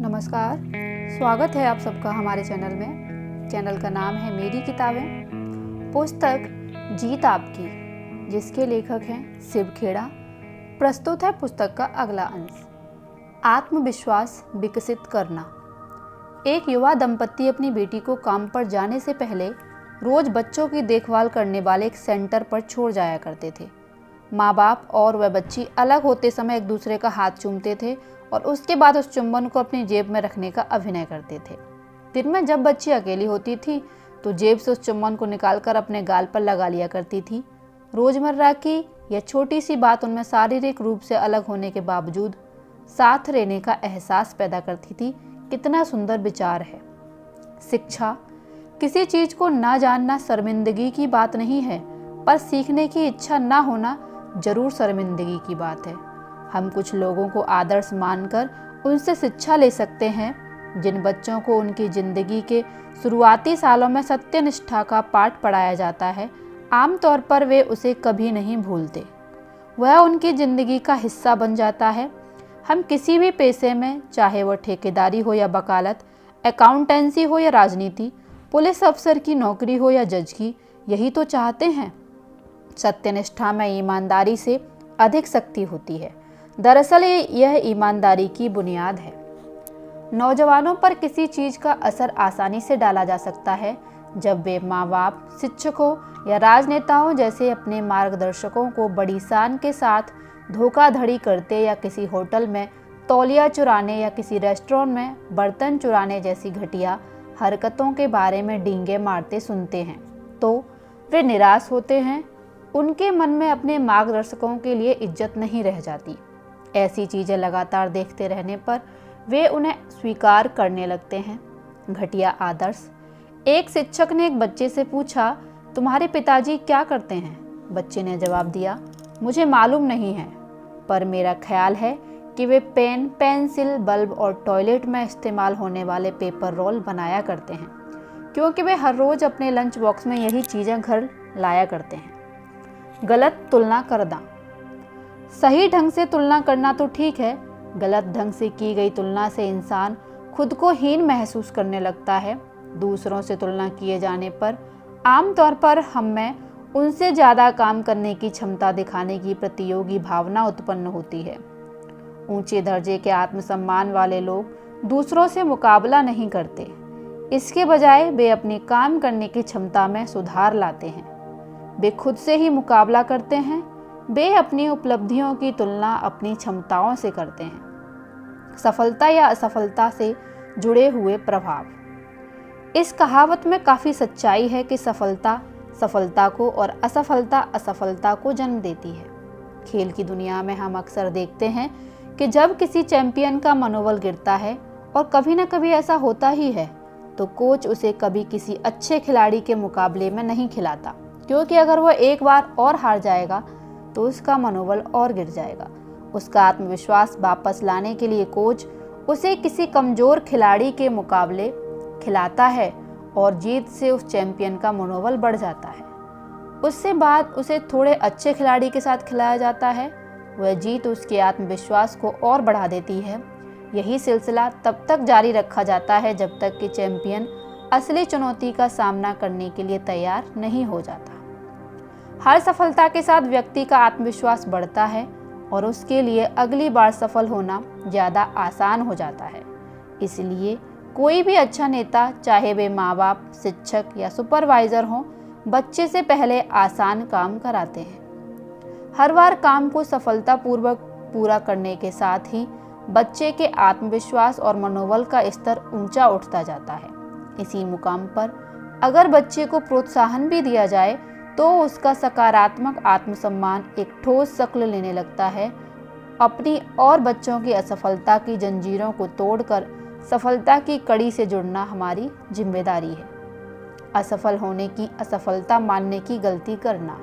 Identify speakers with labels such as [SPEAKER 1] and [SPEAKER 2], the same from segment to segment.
[SPEAKER 1] नमस्कार, स्वागत है आप सबका हमारे चैनल में। चैनल का नाम है मेरी किताबें। पुस्तक जीत आपकी, जिसके लेखक हैं शिव खेड़ा। प्रस्तुत है पुस्तक का अगला अंश, आत्मविश्वास विकसित करना। एक युवा दंपति अपनी बेटी को काम पर जाने से पहले रोज बच्चों की देखभाल करने वाले एक सेंटर पर छोड़ जाया करते थे। माँ बाप और वह बच्ची अलग होते समय एक दूसरे का हाथ चूमते थे और उसके बाद उस चुंबन को अपनी जेब में रखने का अभिनय करते थे। दिन में जब बच्ची अकेली होती थी तो जेब से उस चुंबन को निकालकर अपने गाल पर लगा लिया करती थी। रोजमर्रा की यह छोटी सी बात उनमें शारीरिक रूप से अलग होने के बावजूद साथ रहने का एहसास पैदा करती थी। कितना सुंदर विचार है। शिक्षा किसी चीज को ना जानना शर्मिंदगी की बात नहीं है, पर सीखने की इच्छा ना होना जरूर शर्मिंदगी की बात है। हम कुछ लोगों को आदर्श मानकर उनसे शिक्षा ले सकते हैं। जिन बच्चों को उनकी जिंदगी के शुरुआती सालों में सत्यनिष्ठा का पाठ पढ़ाया जाता है, आमतौर पर वे उसे कभी नहीं भूलते। वह उनकी जिंदगी का हिस्सा बन जाता है। हम किसी भी पेशे में, चाहे वह ठेकेदारी हो या वकालत, अकाउंटेंसी हो या राजनीति, पुलिस अफसर की नौकरी हो या जज की, यही तो चाहते हैं। सत्यनिष्ठा में ईमानदारी से अधिक शक्ति होती है। दरअसल यह ईमानदारी की बुनियाद है। नौजवानों पर किसी चीज का असर आसानी से डाला जा सकता है जब वे माँ बाप, शिक्षकों या राजनेताओं जैसे अपने मार्गदर्शकों को बड़ी शान के साथ धोखाधड़ी करते या किसी होटल में तौलिया चुराने या किसी रेस्टोरेंट में बर्तन चुराने जैसी घटिया हरकतों के बारे में डींगे मारते सुनते हैं तो वे निराश होते हैं। उनके मन में अपने मार्गदर्शकों के लिए इज्जत नहीं रह जाती। ऐसी चीज़ें लगातार देखते रहने पर वे उन्हें स्वीकार करने लगते हैं। घटिया आदर्श। एक शिक्षक ने एक बच्चे से पूछा, तुम्हारे पिताजी क्या करते हैं? बच्चे ने जवाब दिया, मुझे मालूम नहीं है, पर मेरा ख्याल है कि वे पेन, पेंसिल, बल्ब और टॉयलेट में इस्तेमाल होने वाले पेपर रोल बनाया करते हैं, क्योंकि वे हर रोज़ अपने लंच बॉक्स में यही चीज़ें घर लाया करते हैं। गलत तुलना करना। सही ढंग से तुलना करना तो ठीक है, गलत ढंग से की गई तुलना से इंसान खुद को हीन महसूस करने लगता है। दूसरों से तुलना किए जाने पर आमतौर पर हम में उनसे ज़्यादा काम करने की क्षमता दिखाने की प्रतियोगी भावना उत्पन्न होती है। ऊंचे दर्जे के आत्मसम्मान वाले लोग दूसरों से मुकाबला नहीं करते, इसके बजाय वे अपनी काम करने की क्षमता में सुधार लाते हैं। वे खुद से ही मुकाबला करते हैं। वे अपनी उपलब्धियों की तुलना अपनी क्षमताओं से करते हैं। सफलता या असफलता से जुड़े हुए प्रभाव। इस कहावत में काफ़ी सच्चाई है कि सफलता सफलता को और असफलता असफलता को जन्म देती है। खेल की दुनिया में हम अक्सर देखते हैं कि जब किसी चैंपियन का मनोबल गिरता है, और कभी ना कभी ऐसा होता ही है, तो कोच उसे कभी किसी अच्छे खिलाड़ी के मुकाबले में नहीं खिलाता, क्योंकि अगर वह एक बार और हार जाएगा तो उसका मनोबल और गिर जाएगा। उसका आत्मविश्वास वापस लाने के लिए कोच उसे किसी कमज़ोर खिलाड़ी के मुकाबले खिलाता है और जीत से उस चैंपियन का मनोबल बढ़ जाता है। उससे बाद उसे थोड़े अच्छे खिलाड़ी के साथ खिलाया जाता है। वह जीत उसके आत्मविश्वास को और बढ़ा देती है। यही सिलसिला तब तक जारी रखा जाता है जब तक कि चैंपियन असली चुनौती का सामना करने के लिए तैयार नहीं हो जाता। हर सफलता के साथ व्यक्ति का आत्मविश्वास बढ़ता है और उसके लिए अगली बार सफल होना ज़्यादा आसान हो जाता है। इसलिए कोई भी अच्छा नेता, चाहे वे माँ बाप, शिक्षक या सुपरवाइज़र हों, बच्चे से पहले आसान काम कराते हैं। हर बार काम को सफलतापूर्वक पूरा करने के साथ ही बच्चे के आत्मविश्वास और मनोबल का स्तर ऊंचा उठता जाता है। इसी मुकाम पर अगर बच्चे को प्रोत्साहन भी दिया जाए तो उसका सकारात्मक आत्मसम्मान एक ठोस शक्ल लेने लगता है। अपनी और बच्चों की असफलता की जंजीरों को तोड़कर सफलता की कड़ी से जुड़ना हमारी जिम्मेदारी है। असफल होने की असफलता मानने की गलती करना।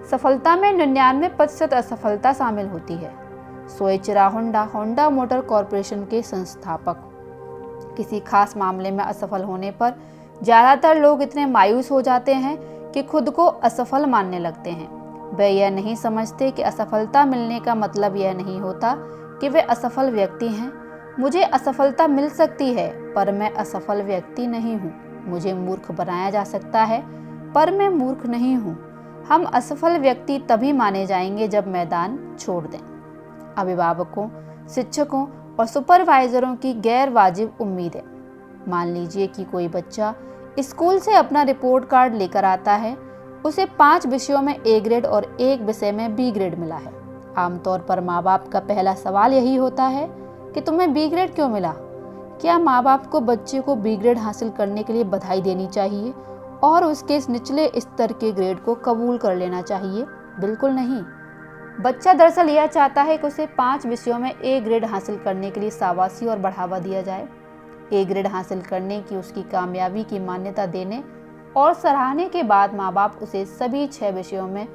[SPEAKER 1] सफलता में 99% असफलता शामिल होती है। सोइचिरा होंडा मोटर कॉरपोरेशन के संस्थापक। किसी खास मामले में असफल होने पर ज़्यादातर लोग इतने मायूस हो जाते हैं कि खुद को असफल मानने लगते हैं। वे यह नहीं समझते कि असफलता मिलने का मतलब यह नहीं होता कि वे असफल व्यक्ति हैं। मुझे असफलता मिल सकती है पर मैं असफल व्यक्ति नहीं हूँ। मुझे मूर्ख बनाया जा सकता है पर मैं मूर्ख नहीं हूँ। हम असफल व्यक्ति तभी माने जाएंगे जब मैदान छोड़ दें। अभिभावकों, शिक्षकों और सुपरवाइजरों की गैर वाजिब उम्मीदें। मान लीजिए कि कोई बच्चा स्कूल से अपना रिपोर्ट कार्ड लेकर आता है। उसे 5 विषयों में ए ग्रेड और 1 विषय में बी ग्रेड मिला है। आमतौर पर माँ बाप का पहला सवाल यही होता है कि तुम्हें बी ग्रेड क्यों मिला? क्या माँ बाप को बच्चे को बी ग्रेड हासिल करने के लिए बधाई देनी चाहिए और उसके इस निचले स्तर के ग्रेड को कबूल कर लेना चाहिए? बिल्कुल नहीं। बच्चा दरअसल यह चाहता है कि उसे 5 विषयों में ए ग्रेड हासिल करने के लिए शाबाशी और बढ़ावा दिया जाए। ए ग्रेड हासिल करने की उसकी कामयाबी की मान्यता देने और सराहने के बाद माँ बाप उसे सभी 6 विषयों में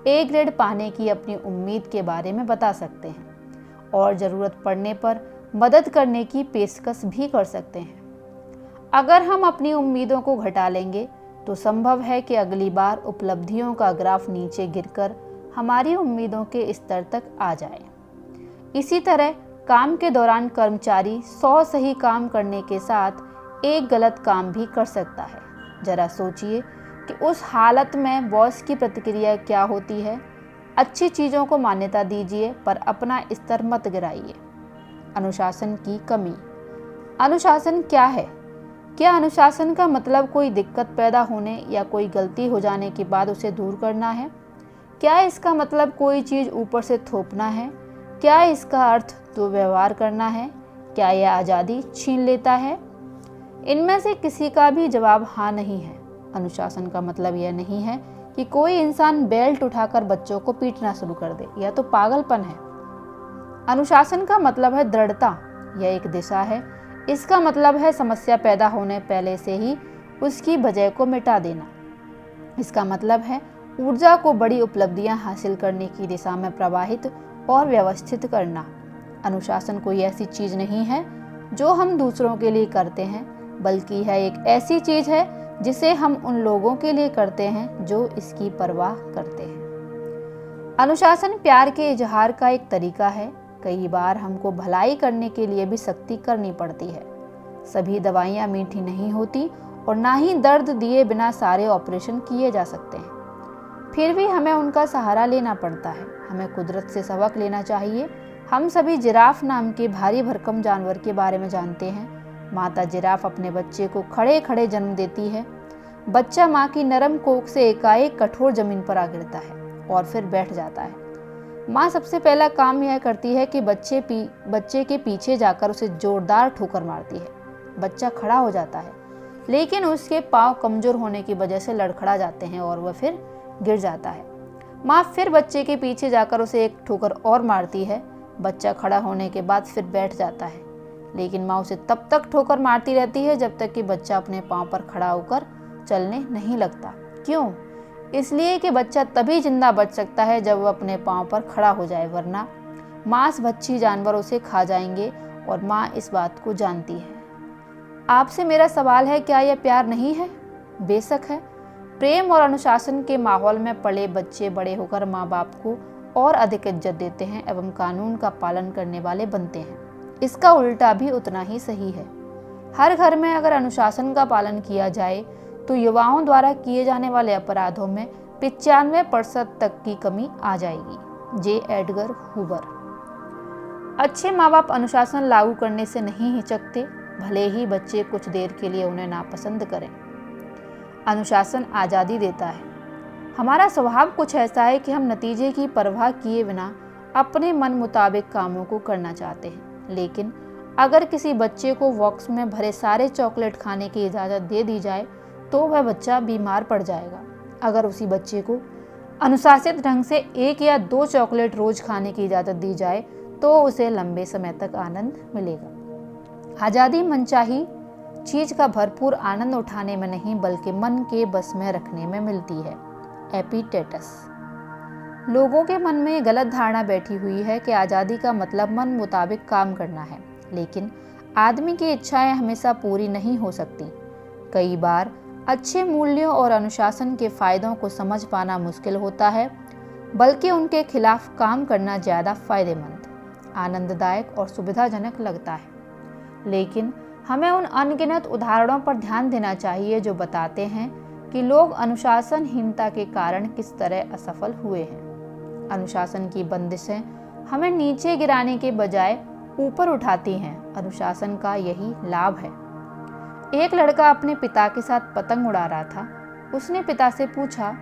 [SPEAKER 1] ए ग्रेड पाने की अपनी उम्मीद के बारे में बता सकते हैं और ज़रूरत पड़ने पर मदद करने की पेशकश भी कर सकते हैं। अगर हम अपनी उम्मीदों को घटा लेंगे तो संभव है कि अगली बार उपलब्धियों का ग्राफ नीचे गिरकर हमारी उम्मीदों के स्तर तक आ जाए। इसी तरह काम के दौरान कर्मचारी 100 सही काम करने के साथ एक गलत काम भी कर सकता है। जरा सोचिए कि उस हालत में बॉस की प्रतिक्रिया क्या होती है। अच्छी चीज़ों को मान्यता दीजिए पर अपना स्तर मत गिराइए। अनुशासन की कमी। अनुशासन क्या है? क्या अनुशासन का मतलब कोई दिक्कत पैदा होने या कोई गलती हो जाने के बाद उसे दूर करना है? क्या इसका मतलब कोई चीज़ ऊपर से थोपना है? क्या इसका अर्थ दुर्व्यवहार करना है? क्या यह आज़ादी छीन लेता है? इनमें से किसी का भी जवाब हाँ नहीं है। अनुशासन का मतलब यह नहीं है कि कोई इंसान बेल्ट उठाकर बच्चों को पीटना शुरू कर दे, यह तो पागलपन है। अनुशासन का मतलब है दृढ़ता, यह एक दिशा है। इसका मतलब है समस्या पैदा होने पहले से ही उसकी वजह को मिटा देना। इसका मतलब है ऊर्जा को बड़ी उपलब्धियां हासिल करने की दिशा में प्रवाहित और व्यवस्थित करना। अनुशासन कोई ऐसी चीज़ नहीं है जो हम दूसरों के लिए करते हैं, बल्कि यह एक ऐसी चीज़ है जिसे हम उन लोगों के लिए करते हैं जो इसकी परवाह करते हैं। अनुशासन प्यार के इजहार का एक तरीका है। कई बार हमको भलाई करने के लिए भी सख्ती करनी पड़ती है। सभी दवाइयाँ मीठी नहीं होती और ना ही दर्द दिए बिना सारे ऑपरेशन किए जा सकते हैं। फिर भी हमें उनका सहारा लेना पड़ता है। हमें कुदरत से सबक लेना चाहिए। हम सभी जिराफ नाम के भारी भरकम जानवर के बारे में जानते हैं। माता जिराफ अपने बच्चे को खड़े खड़े जन्म देती है। बच्चा माँ की नरम कोख से एकाएक कठोर जमीन पर आ गिरता है और फिर बैठ जाता है। माँ सबसे पहला काम यह करती है कि बच्चे के पीछे जाकर उसे जोरदार ठोकर मारती है। बच्चा खड़ा हो जाता है, लेकिन उसके पाँव कमजोर होने की वजह से लड़खड़ा जाते हैं और वह फिर गिर जाता है। माँ फिर बच्चे के पीछे जाकर उसे एक ठोकर और मारती है। बच्चा खड़ा होने के बाद फिर बैठ जाता है, लेकिन माँ उसे तब तक ठोकर मारती रहती है जब तक कि बच्चा अपने पाँव पर खड़ा होकर चलने नहीं लगता। क्यों? इसलिए कि बच्चा तभी जिंदा बच सकता है जब वह अपने पाँव पर खड़ा हो जाए, वरना मांसभक्षी जानवर उसे खा जाएंगे और माँ इस बात को जानती है। आपसे मेरा सवाल है, क्या यह प्यार नहीं है? बेशक है। प्रेम और अनुशासन के माहौल में पले बच्चे बड़े होकर माँ बाप को और अधिक इज्जत देते हैं एवं कानून का पालन करने वाले बनते हैं। इसका उल्टा भी उतना ही सही है। हर घर में अगर अनुशासन का पालन किया जाए तो युवाओं द्वारा किए जाने वाले अपराधों में 95% तक की कमी आ जाएगी। जे एडगर हूवर। अच्छे माँ बाप अनुशासन लागू करने से नहीं हिचकते, भले ही बच्चे कुछ देर के लिए उन्हें नापसंद करें। अनुशासन आज़ादी देता है। हमारा स्वभाव कुछ ऐसा है कि हम नतीजे की परवाह किए बिना अपने मन मुताबिक कामों को करना चाहते हैं। लेकिन अगर किसी बच्चे को बॉक्स में भरे सारे चॉकलेट खाने की इजाज़त दे दी जाए तो वह बच्चा बीमार पड़ जाएगा। अगर उसी बच्चे को अनुशासित ढंग से 1 या 2 चॉकलेट रोज खाने की इजाज़त दी जाए तो उसे लंबे समय तक आनंद मिलेगा। आज़ादी मनचाही चीज़ का भरपूर आनंद उठाने में नहीं बल्कि मन के बस में रखने में मिलती है। एपिटेटस। लोगों के मन में गलत धारणा बैठी हुई है कि आज़ादी का मतलब मन मुताबिक काम करना है, लेकिन आदमी की इच्छाएं हमेशा पूरी नहीं हो सकती। कई बार अच्छे मूल्यों और अनुशासन के फायदों को समझ पाना मुश्किल होता है, बल्कि उनके खिलाफ काम करना ज़्यादा फायदेमंद, आनंददायक और सुविधाजनक लगता है। लेकिन हमें उन अनगिनत उदाहरणों पर ध्यान देना चाहिए जो बताते हैं कि लोग अनुशासनहीनता के कारण किस तरह असफल हुए हैं। अनुशासन की बंदिशें हमें नीचे गिराने के बजाय ऊपर उठाती हैं। अनुशासन का यही लाभ है। एक लड़का अपने पिता के साथ पतंग उड़ा रहा था। उसने पिता से पूछा,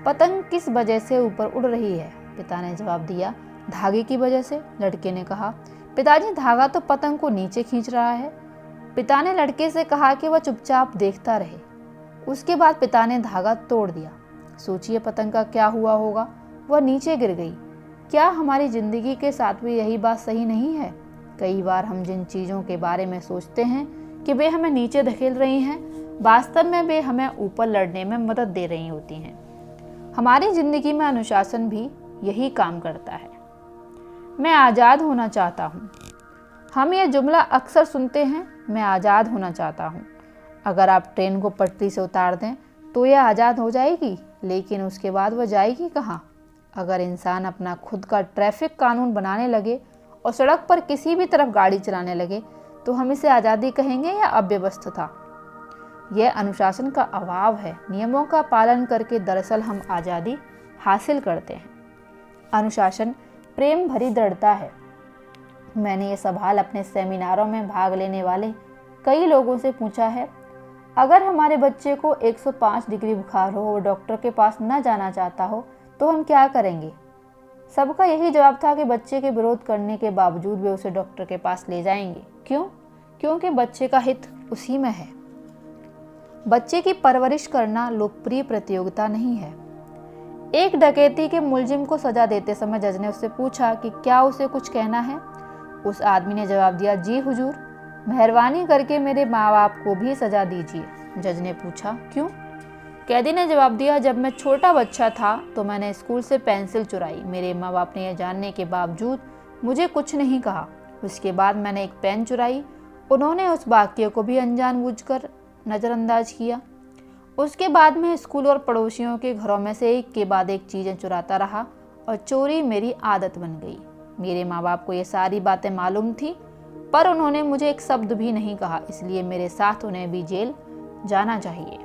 [SPEAKER 1] पतंग किस वजह से ऊपर उड़ रही है? पिता ने जवाब दिया, धागे की वजह से। लड़के ने कहा, पिताजी धागा तो पतंग को नीचे खींच रहा है। पिता ने लड़के से कहा कि वह चुपचाप देखता रहे। उसके बाद पिता ने धागा तोड़ दिया। सोचिए पतंग का क्या हुआ होगा, वह नीचे गिर गई। क्या हमारी जिंदगी के साथ भी यही बात सही नहीं है? कई बार हम जिन चीज़ों के बारे में सोचते हैं कि वे हमें नीचे धकेल रही हैं, वास्तव में वे हमें ऊपर लड़ने में मदद दे रही होती हैं। हमारी जिंदगी में अनुशासन भी यही काम करता है। मैं आज़ाद होना चाहता हूँ। हम ये जुमला अक्सर सुनते हैं, मैं आज़ाद होना चाहता हूँ। अगर आप ट्रेन को पटरी से उतार दें तो यह आज़ाद हो जाएगी, लेकिन उसके बाद वह जाएगी कहाँ? अगर इंसान अपना खुद का ट्रैफिक कानून बनाने लगे और सड़क पर किसी भी तरफ गाड़ी चलाने लगे तो हम इसे आज़ादी कहेंगे या अव्यवस्था? यह अनुशासन का अभाव है। नियमों का पालन करके दरअसल हम आज़ादी हासिल करते हैं। अनुशासन प्रेम भरी दृढ़ता है। मैंने ये सवाल अपने सेमिनारों में भाग लेने वाले कई लोगों से पूछा है, अगर हमारे बच्चे को 105 डिग्री बुखार हो, वो डॉक्टर के पास न जाना चाहता हो, तो हम क्या करेंगे? सबका यही जवाब था कि बच्चे के विरोध करने के बावजूद वे उसे डॉक्टर के पास ले जाएंगे। क्यों? क्योंकि बच्चे का हित उसी में है। बच्चे की परवरिश करना लोकप्रिय प्रतियोगिता नहीं है। एक डकैती के मुलजिम को सजा देते समय जज ने उससे पूछा कि क्या उसे कुछ कहना है। उस आदमी ने जवाब दिया, जी हुजूर, मेहरबानी करके मेरे माँ बाप को भी सजा दीजिए। जज ने पूछा, क्यों? कैदी ने जवाब दिया, जब मैं छोटा बच्चा था तो मैंने स्कूल से पेंसिल चुराई। मेरे माँ बाप ने यह जानने के बावजूद मुझे कुछ नहीं कहा। उसके बाद मैंने एक पेन चुराई। उन्होंने उस वाक्य को भी अनजानबूझकर नज़रअंदाज किया। उसके बाद मैं स्कूल और पड़ोसियों के घरों में से एक के बाद एक चीज़ें चुराता रहा और चोरी मेरी आदत बन गई। मेरे माँ बाप को ये सारी बातें मालूम थी, पर उन्होंने मुझे एक शब्द भी नहीं कहा, इसलिए मेरे साथ उन्हें भी जेल जाना चाहिए।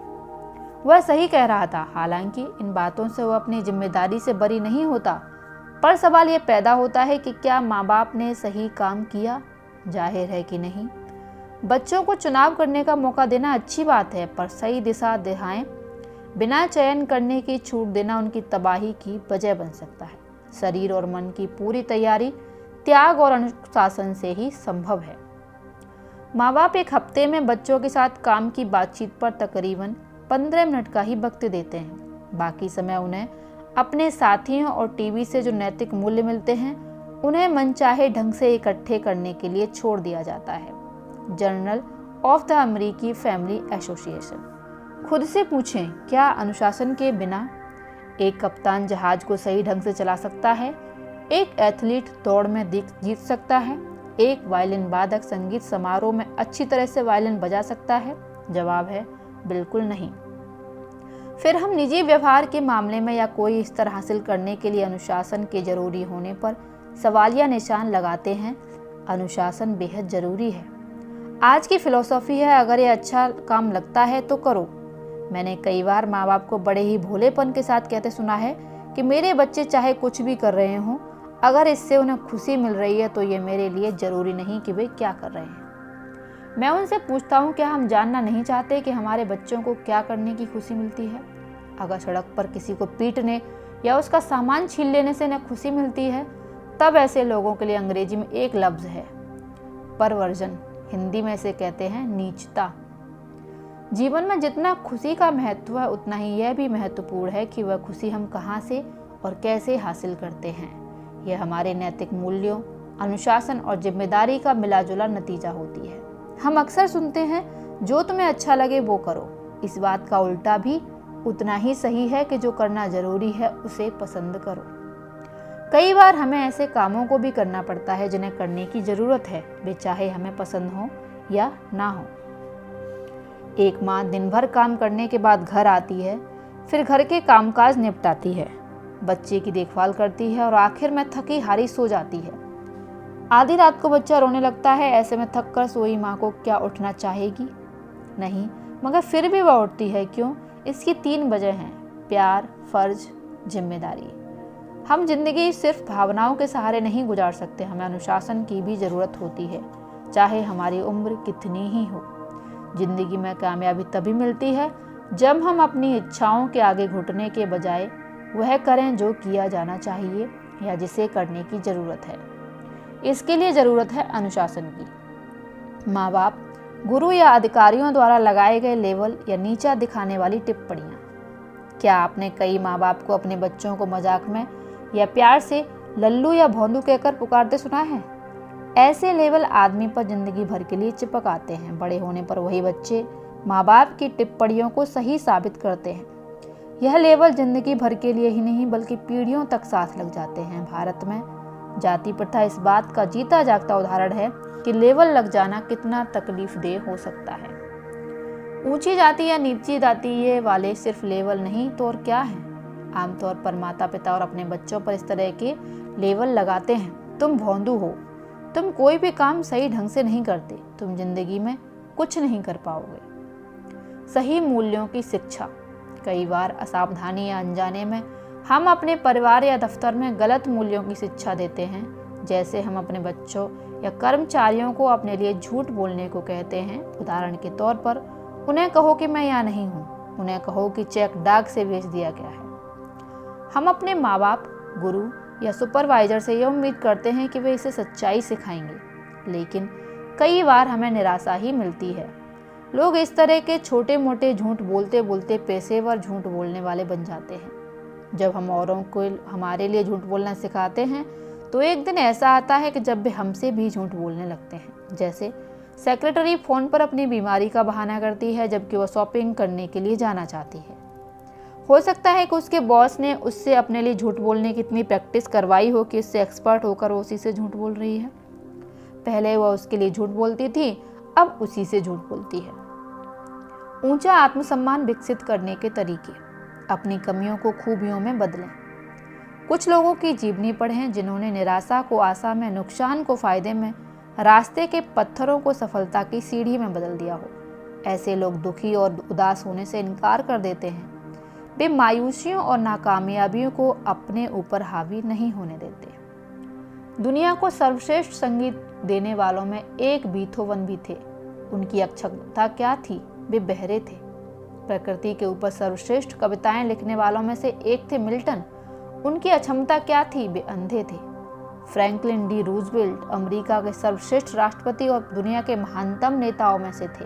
[SPEAKER 1] वह सही कह रहा था। हालांकि इन बातों से वह अपनी जिम्मेदारी से बरी नहीं होता, पर सवाल ये पैदा होता है कि क्या माँ बाप ने सही काम किया? जाहिर है कि नहीं। बच्चों को चुनाव करने का मौका देना अच्छी बात है, पर सही दिशा दिखाएं बिना चयन करने की छूट देना उनकी तबाही की वजह बन सकता है। शरीर और मन की पूरी तैयारी त्याग और अनुशासन से ही संभव है। माँ बाप एक हफ्ते में बच्चों के साथ काम की बातचीत पर तकरीबन 15 मिनट का ही वक्त देते हैं। बाकी समय उन्हें अपने साथियों और टीवी से जो नैतिक मूल्य मिलते हैं उन्हें मनचाहे ढंग से इकट्ठे करने के लिए छोड़ दिया जाता है। जर्नल ऑफ द अमेरिकी फैमिली एसोसिएशन। खुद से पूछें, क्या अनुशासन के बिना एक कप्तान जहाज को सही ढंग से चला सकता है? एक एथलीट दौड़ में जीत सकता है? एक वायलिन वादक संगीत समारोह में अच्छी तरह से वायलिन बजा सकता है? जवाब है बिल्कुल नहीं। फिर हम निजी व्यवहार के मामले में या कोई स्तर हासिल करने के लिए अनुशासन के जरूरी होने पर सवालिया निशान लगाते हैं। अनुशासन बेहद जरूरी है। आज की फिलॉसफी है, अगर ये अच्छा काम लगता है तो करो। मैंने कई बार माँ बाप को बड़े ही भोलेपन के साथ कहते सुना है कि मेरे बच्चे चाहे कुछ भी कर रहे हों, अगर इससे उन्हें खुशी मिल रही है तो ये मेरे लिए जरूरी नहीं कि वे क्या कर रहे हैं। मैं उनसे पूछता हूँ, क्या हम जानना नहीं चाहते कि हमारे बच्चों को क्या करने की खुशी मिलती है? अगर सड़क पर किसी को पीटने या उसका सामान छीन लेने से उन्हें खुशी मिलती है, तब ऐसे लोगों के लिए अंग्रेजी में एक लफ्ज़ है, परवर्जन। हिंदी में इसे कहते हैं नीचता। जीवन में जितना खुशी का महत्व है, उतना ही यह भी महत्वपूर्ण है कि वह खुशी हम कहाँ से और कैसे हासिल करते हैं। यह हमारे नैतिक मूल्यों, अनुशासन और जिम्मेदारी का मिलाजुला नतीजा होती है। हम अक्सर सुनते हैं, जो तुम्हें अच्छा लगे वो करो। इस बात का उल्टा भी उतना ही सही है कि जो करना जरूरी है उसे पसंद करो। कई बार हमें ऐसे कामों को भी करना पड़ता है जिन्हें करने की जरूरत है, वे चाहे हमें पसंद हो या ना हो। एक माँ दिन भर काम करने के बाद घर आती है, फिर घर के कामकाज निपटाती है, बच्चे की देखभाल करती है और आखिर में थकी हारी सो जाती है। आधी रात को बच्चा रोने लगता है, ऐसे में थक कर सोई माँ को क्या उठना चाहेगी? नहीं, मगर फिर भी वह उठती है। क्यों? इसकी 3 वजह हैं: प्यार, फर्ज, जिम्मेदारी। हम जिंदगी सिर्फ भावनाओं के सहारे नहीं गुजार सकते, हमें अनुशासन की भी ज़रूरत होती है, चाहे हमारी उम्र कितनी ही हो। जिंदगी में कामयाबी तभी मिलती है जब हम अपनी इच्छाओं के आगे घुटने के बजाय वह करें जो किया जाना चाहिए या जिसे करने की ज़रूरत है। इसके लिए ज़रूरत है अनुशासन की। माँ बाप, गुरु या अधिकारियों द्वारा लगाए गए लेवल या नीचा दिखाने वाली टिप्पणियाँ। क्या आपने कई माँ बाप को अपने बच्चों को मजाक में या प्यार से लल्लू या भोंदू कहकर पुकारते सुना है? ऐसे लेवल आदमी पर जिंदगी भर के लिए चिपक आते हैं। बड़े होने पर वही बच्चे माँ बाप की टिप्पणियों को सही साबित करते हैं। यह लेवल जिंदगी भर के लिए ही नहीं बल्कि पीढ़ियों तक साथ लग जाते हैं। भारत में जाति प्रथा इस बात का जीता जागता उदाहरण है कि लेवल लग जाना कितना तकलीफदेह हो सकता है। ऊंची जाति या नीची जाति वाले सिर्फ लेवल नहीं तो और क्या है। आमतौर पर माता पिता और अपने बच्चों पर इस तरह के लेवल लगाते हैं: तुम भोंदू हो, तुम कोई भी काम सही ढंग से नहीं करते, तुम जिंदगी में कुछ नहीं कर पाओगे। सही मूल्यों की शिक्षा। कई बार असावधानी या अनजाने में हम अपने परिवार या दफ्तर में गलत मूल्यों की शिक्षा देते हैं। जैसे हम अपने बच्चों या कर्मचारियों को अपने लिए झूठ बोलने को कहते हैं। उदाहरण के तौर पर, उन्हें कहो कि मैं यहाँ नहीं हूँ, उन्हें कहो कि चेक डाक से भेज दिया गया है। हम अपने माँ बाप, गुरु या सुपरवाइजर से यह उम्मीद करते हैं कि वे इसे सच्चाई सिखाएंगे, लेकिन कई बार हमें निराशा ही मिलती है। लोग इस तरह के छोटे मोटे झूठ बोलते बोलते पेशेवर झूठ बोलने वाले बन जाते हैं। जब हम औरों को हमारे लिए झूठ बोलना सिखाते हैं तो एक दिन ऐसा आता है कि जब वे हमसे भी झूठ बोलने लगते हैं। जैसे सेक्रेटरी फ़ोन पर अपनी बीमारी का बहाना करती है जबकि वह शॉपिंग करने के लिए जाना चाहती है। हो सकता है कि उसके बॉस ने उससे अपने लिए झूठ बोलने की इतनी प्रैक्टिस करवाई हो कि उससे एक्सपर्ट होकर वो उसी से झूठ बोल रही है। पहले वह उसके लिए झूठ बोलती थी, अब उसी से झूठ बोलती है। ऊंचा आत्मसम्मान विकसित करने के तरीके। अपनी कमियों को खूबियों में बदलें। कुछ लोगों की जीवनी पढ़ें जिन्होंने निराशा को आशा में, नुकसान को फायदे में, रास्ते के पत्थरों को सफलता की सीढ़ी में बदल दिया हो। ऐसे लोग दुखी और उदास होने से इनकार कर देते हैं। वे मायूसियों और नाकामयाबियों को अपने ऊपर हावी नहीं होने देते। दुनिया को सर्वश्रेष्ठ संगीत देने वालों में एक बीथोवन भी थे। उनकी अक्षमता क्या थी? वे बहरे थे। प्रकृति के ऊपर सर्वश्रेष्ठ कविताएं लिखने वालों में से एक थे मिल्टन। उनकी अक्षमता क्या थी? वे अंधे थे। फ्रैंकलिन डी रूजवेल्ट अमेरिका के सर्वश्रेष्ठ राष्ट्रपति और दुनिया के महानतम नेताओं में से थे।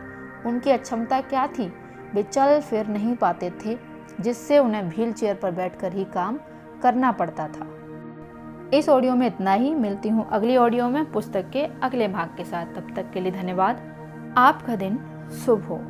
[SPEAKER 1] उनकी अक्षमता क्या थी? वे चल फिर नहीं पाते थे, जिससे उन्हें व्हील चेयर पर बैठकर ही काम करना पड़ता था। इस ऑडियो में इतना ही। मिलती हूँ अगली ऑडियो में पुस्तक के अगले भाग के साथ। तब तक के लिए धन्यवाद। आपका दिन शुभ हो।